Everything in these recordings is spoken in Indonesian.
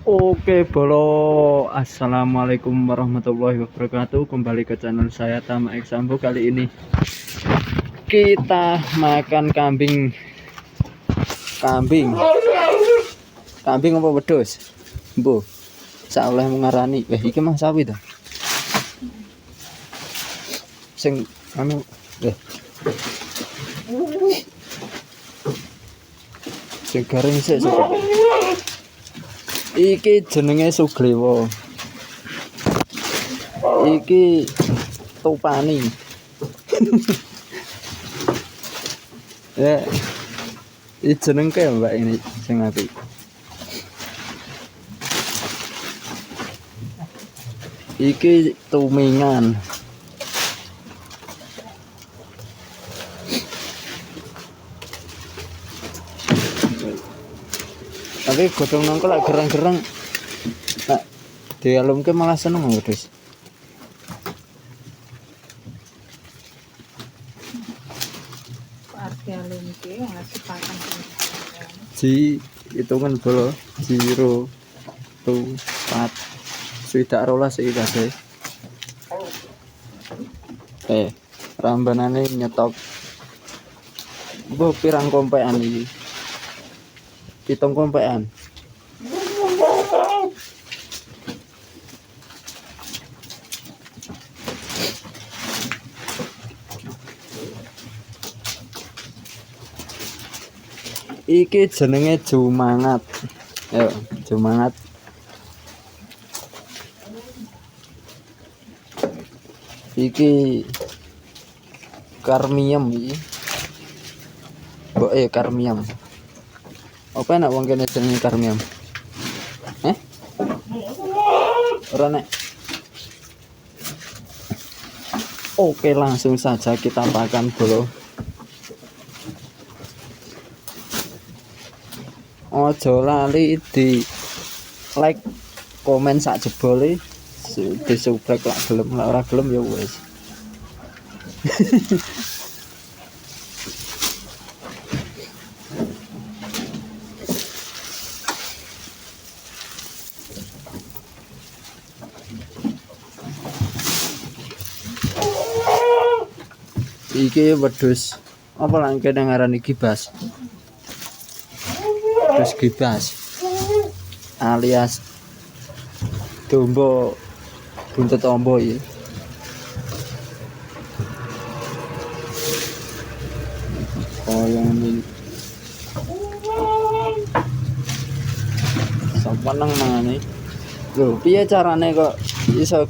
Oke bolo, assalamualaikum warahmatullahi wabarakatuh. Kembali ke channel saya Tama Exambo. Kali ini kita makan kambing apa wedhus bu saoleh mengarani iki mah sawi ta sing anu sing garing sik iki jenenge Suglewa, iki Tupani. Ya iki jenengke mbak ini sing apik. Iki tumingan. Tapi godhong nongko lak gerang-gerang. Nak dialumke malah seneng wedhus. Dialumke ngasih pakan. Ji hitungan bolo 0 2 4 swidak rolas iki kabeh. Rambanane nyetok. Mbok pirang kompekan iki? 7 kompekan. Iki jenenge Jumangat. Ayo, Jumangat. Iki karmium iki. Mbok karmium. Apa enak wong kene jenenge karmium? Ora nek. Oke, langsung saja kita makan bolo. Ojo lali di like, komen sak jebole, di subscribe lak gelem, lak ora gelem ya wis. Iki wedhus apa lah kene ngarani gibas. Wedhus gibas alias domba buntut ombo iki. Kaya ngene. Sampeyan mangane. Lho, piye carane kok iso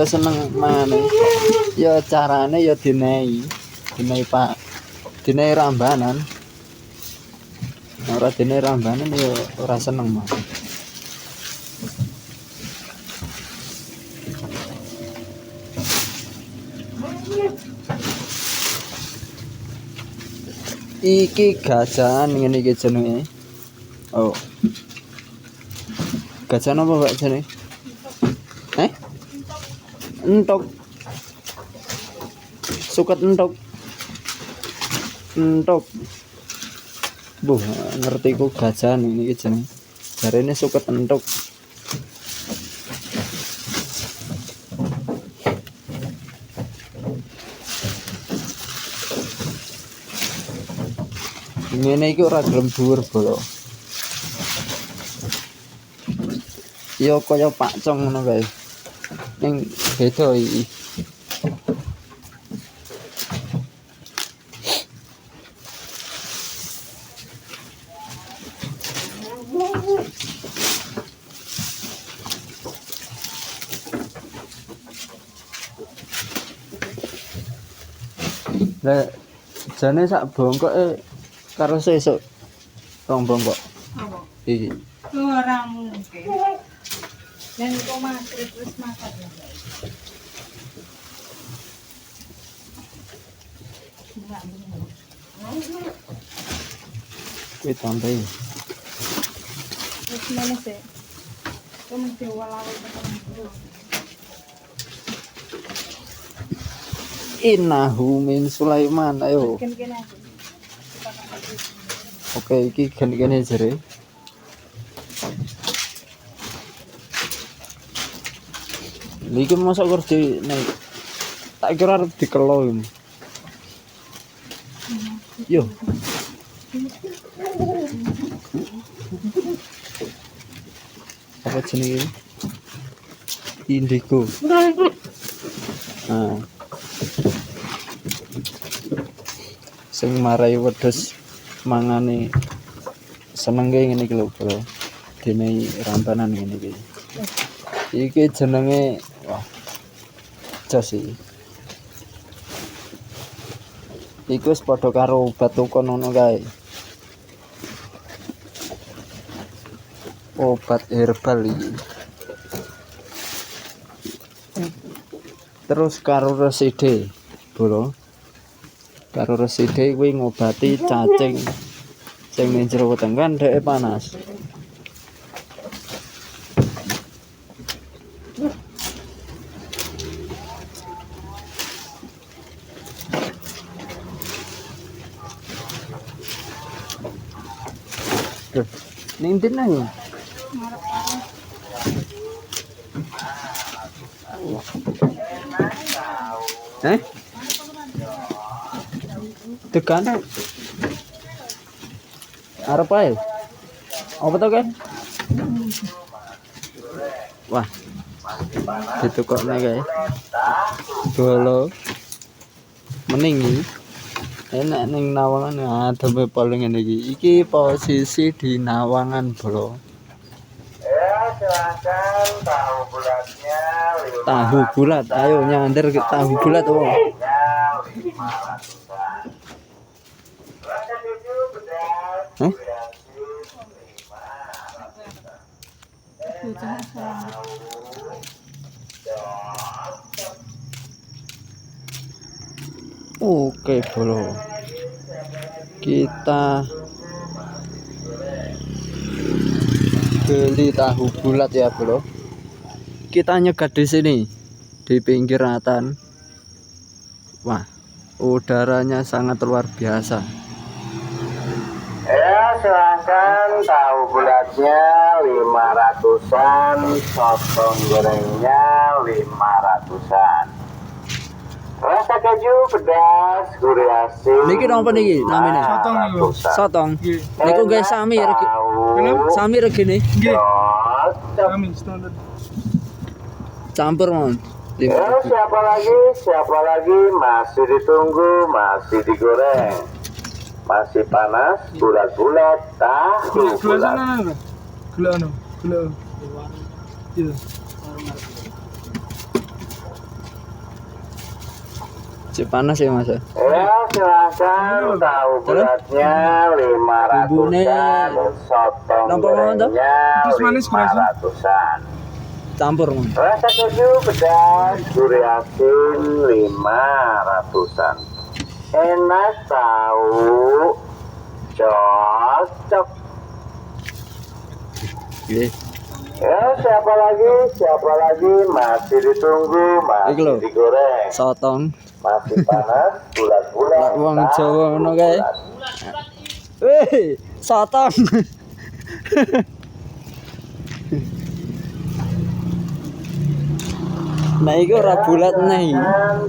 seneng mangane? Ya carane ya dinehi Pak. Dinehi rambanan. Ora dinehi rambanan ya ora seneng mah. Iki gajahan ngene iki jenenge. Oh. Gajahan apa Pak jenenge? Entok. Suket entok. Buh, ngerti ku gajahan ini jenenge. Jarene suket entok. Ngene iki ora gelem dhuwur bolo. Ya kaya pakcong ngono kae. Ning beda iki. Lah jane sak bongkoke karo sesuk rong bongkok. Apa? Iki. Ora mungkin. Dan kok masih terus makan ya. Kuwi tambahin. Terus mana sih? Kamu diwalau Innahu min Sulaiman. Ayo. Kan kena. Oke, iki gene jere. Iki masa kerja nek tak kira arep dikelo iki. Yo. Apa jenenge? Indigo. Nah. Sing marai wedhus mangane seneng ngene iki lho, Bro. Dene rampanan ngene iki. Iki jenenge wah. Jos iki. Iku wis padha karo obat tukon ngono kae. Obat herbal iki. Terus karo reside, Bro. Karo reside kuwi ngobati cacing sing ning jero weteng kan dheke panas. Tuh, ning ndi nang? Tekan. Arep ae. Apa to, Kan? Wah. Ditukokne kae. Bolo. Mening iki. Enak ning Nawangan ademe paling ngene iki. Iki posisi di Nawangan, Bro. Ya, silahkan tahu bulatnya 500. Tahu bulat. Ayo nyandir ke tahu bulat, wong. 500-an. Rasa keju pedas, Hah? kreasi 500-an. Bocah salah. Oke, Bro. Kita beli tahu bulat ya, Bro. Kita nyegat di sini di pinggir ratan. Wah, udaranya sangat luar biasa. Ya, silahkan tahu bulatnya 500-an, sotong gorengnya 500-an. Rasa keju pedas, gurih asin. Niki napa niki namine? Sotong niku. Sotong. Niku guys sami regi. Sami regine. Nggih. Cocok. Kami standar. Campur mon. Ya, siapa lagi masih ditunggu, masih digoreng, masih panas, bulat-bulat, tahu Gula bulat. sana apa? Gula anu, gula. Iya. Si panas ya Mas. Ya, silahkan tahu bulatnya 500-an, sotong Nampak mau, toh? gorengnya Terus manis, kurang, 500-an. Campur mon. Rasa keju pedas, gurih asin 500-an. Enak tahu, cocok. Nggih. Ya, siapa lagi masih ditunggu, Iki lho. masih digoreng, Sotong. masih panas, bulat-bulat. Lah wong tahu Jawa ngono kae. bulat. Weh, sotong. Nah iki ora bulat nih.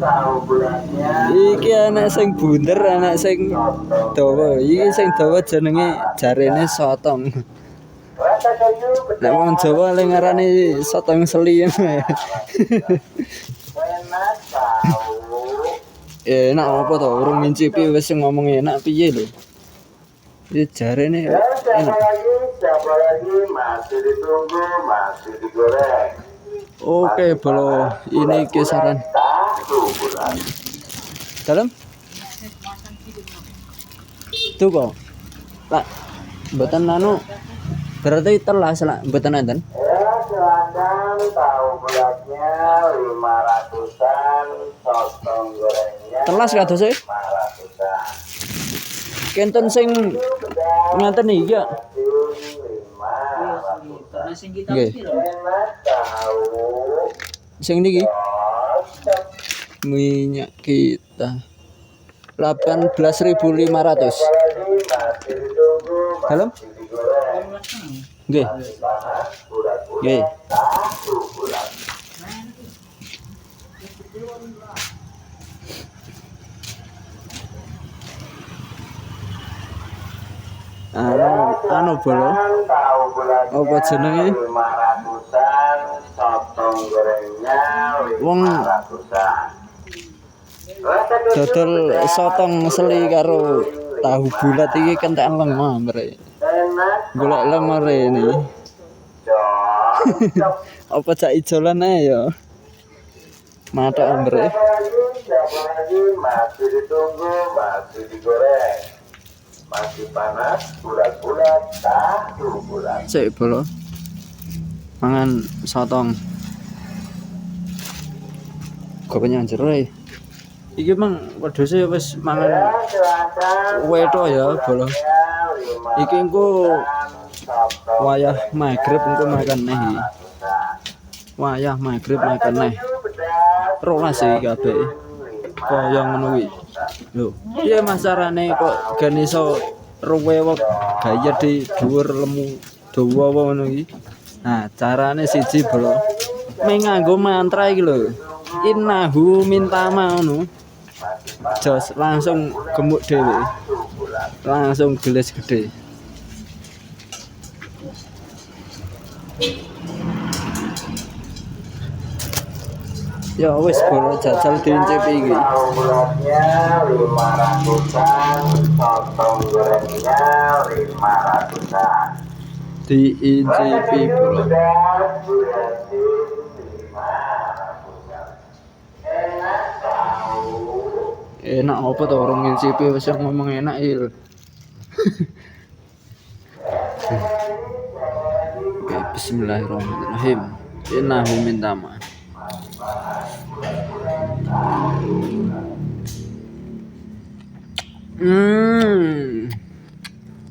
Tahu bulatnya Iki anak sing bunder, anak sing dawa. Iki sing dawa jenenge jarene sotong. rasa keju pedas, Nek wong Jawa le ngarani sotong seli. enak tahu. Enak apa to? Urung ngincipi wis ngomong enak piye lho. Iki jarene Ya, enak. siapa lagi masih ditunggu, masih digoreng. Oke, Bro. Ini kisaran Tahu bulat. dalam. Tuh kok. Lah, mboten anu. Berarti telas lah, mboten enten. Ya, silakan tahu bulatnya 500-an, sotong gorengnya Telas kados e. 500-an. Kenten sing ngaten iki ya. 500-an. Nggih. Enak tahu, Sing niki cocok. minyak kita 18.500. Lagi masih ditunggu, Dalam? masih digoreng. Nggih. panas bulat-bulat Nggih. 1 bulan. Anu bolo. Tahu bulatnya Apa jenenge? 500-an, sotong gorengnya Wong 500-an. dodol sotong seli karo tahu bulat iki kentekan lemah mrek. Enak. Golek lemah ini. Cocok. Apa cak ijolan ae ya? Matok mrek. Siapa lagi masih ditunggu, masih digoreng, masih panas, bulat-bulat, 1 bulan. Sik bolo. Mangan sotong. Kopenya jero e. Iki mang wedhuse wis mangan wetok ya bolo. Iki engko wayah magrib engko makan neh iki. Wayah magrib makan neh. Rolas iki kabeh. Kaya ngono kuwi. Lho, piye Mas carane kok gen iso ruwewek gaya di dhuwur lemu dawa ngono iki? Nah, carane siji bro. Meng nganggo mantra iki lho. Innahu mintama ngono. Jos langsung gemuk dhewe. Langsung gelis gede. Ya wis bolo jajal diincipi iki. Tahu bulatnya 500-an, sotong gorengnya 500-an. Diincipi bolo. Enak tahu. Enak apa to orang ngincipi wis ngomong enak iki lho. Oke, bismillahirrahmanirrahim. Innahu mintama.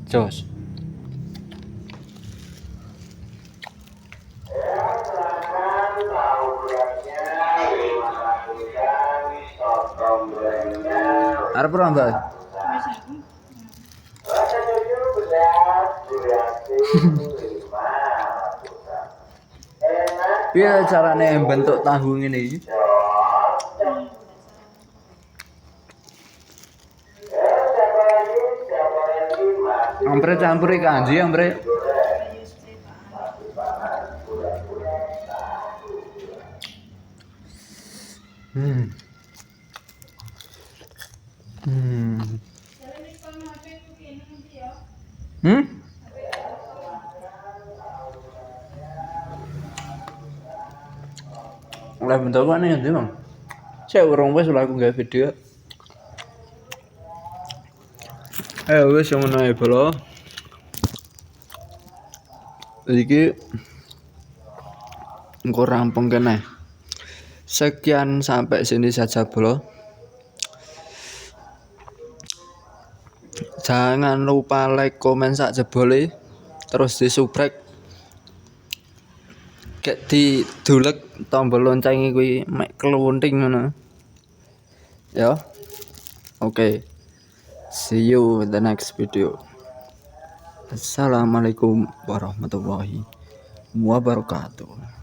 Jos. Tahu bulatnya 500-an, sotong gorengnya Arep ora, Mbak? rasa jujur beras, durasi 500-an. Enak. Piye carane bentuk tahu ngene iki? Ampre campuri kanji ampre. Hmm. Lah bentuk mana ya, Bang? Saya urung wis lah aku gawe video. Wis yang ngono ae, Bolo. Iki engko rampung kene. Sekian sampai sini saja, Bolo. Jangan lupa like, komen sak jebole, terus di-subscribe. Kayak didulek tombol lonceng kuwi mek kelunting ngono. Ya. Oke. See you in the next video. Assalamualaikum warahmatullahi wabarakatuh.